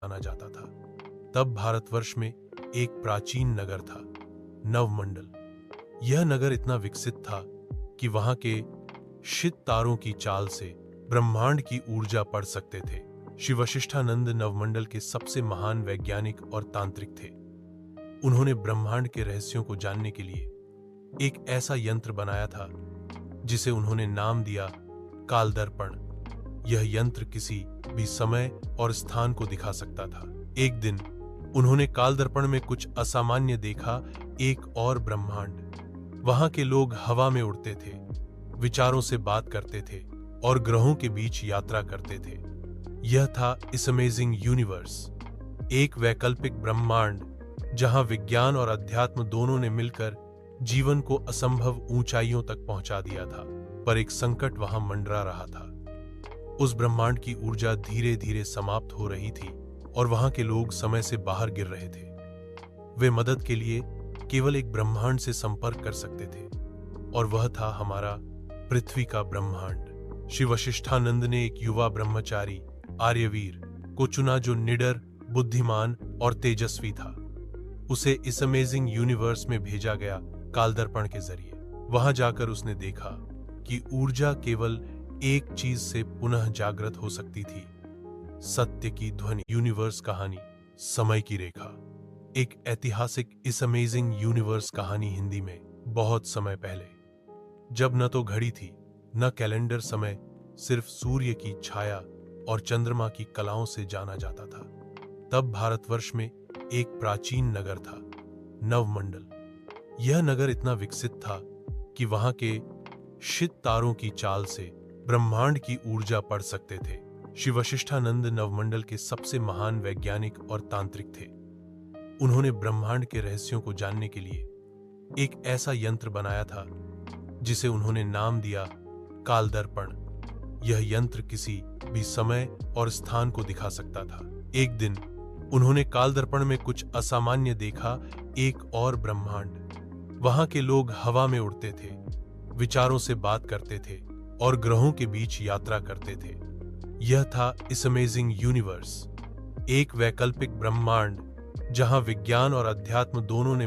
जाना जाता था। तब भारतवर्ष में एक प्राचीन नगर था, नवमंडल। यह नगर इतना विकसित था कि वहां के शीत तारों की चाल से ब्रह्मांड की ऊर्जा पढ़ सकते थे। श्री वशिष्ठानंद नवमंडल के सबसे महान वैज्ञानिक और तांत्रिक थे। उन्होंने ब्रह्मांड के रहस्यों को जानने के लिए एक ऐसा यंत्र बनाया था जिसे उन्होंने नाम दिया कालदर्पण। यह यंत्र किसी भी समय और स्थान को दिखा सकता था। एक दिन उन्होंने कालदर्पण में कुछ असामान्य देखा, एक और ब्रह्मांड। वहां के लोग हवा में उड़ते थे, विचारों से बात करते थे और ग्रहों के बीच यात्रा करते थे। यह था इस अमेजिंग यूनिवर्स, एक वैकल्पिक ब्रह्मांड जहां विज्ञान और अध्यात्म दोनों ने मिलकर जीवन को असंभव ऊंचाइयों तक पहुंचा दिया था। पर एक संकट वहां मंडरा रहा था। उस ब्रह्मांड की ऊर्जा धीरे धीरे समाप्त हो रही थी और वहां के लोग समय से बाहर गिर रहे थे। वे मदद के लिए केवल एक ब्रह्मांड से संपर्क कर सकते थे और वह था हमारा पृथ्वी का ब्रह्मांड। श्री वशिष्ठानंद ने एक युवा ब्रह्मचारी आर्यवीर को चुना जो निडर, बुद्धिमान और तेजस्वी था। उसे इस अमेजिंग यूनिवर्स में भेजा गया कालदर्पण के जरिए। वहां जाकर उसने देखा कि ऊर्जा केवल एक चीज से पुनः जागृत हो सकती थी, सत्य की ध्वनि। यूनिवर्स कहानी, समय की रेखा। एक ऐतिहासिक इस अमेजिंग यूनिवर्स कहानी हिंदी में। बहुत समय पहले, जब न तो घड़ी थी न कैलेंडर समय, सिर्फ सूर्य की छाया और चंद्रमा की कलाओं से जाना जाता था। तब भारतवर्ष में एक प्राचीन नगर था, नवमंडल। यह नगर इतना विकसित था कि वहां के शीत तारों की चाल से ब्रह्मांड की ऊर्जा पढ़ सकते थे। श्री वशिष्ठानंद नवमंडल के सबसे महान वैज्ञानिक और तांत्रिक थे। उन्होंने ब्रह्मांड के रहस्यों को जानने के लिए एक ऐसा यंत्र बनाया था जिसे उन्होंने नाम दिया कालदर्पण। यह यंत्र किसी भी समय और स्थान को दिखा सकता था। एक दिन उन्होंने कालदर्पण में कुछ असामान्य देखा, एक और ब्रह्मांड। वहां के लोग हवा में उड़ते थे, विचारों से बात करते थे और ग्रहों के बीच यात्रा करते थे। यह था इस अमेजिंग यूनिवर्स, एक वैकल्पिक ब्रह्मांड जहां विज्ञान और अध्यात्म दोनों ने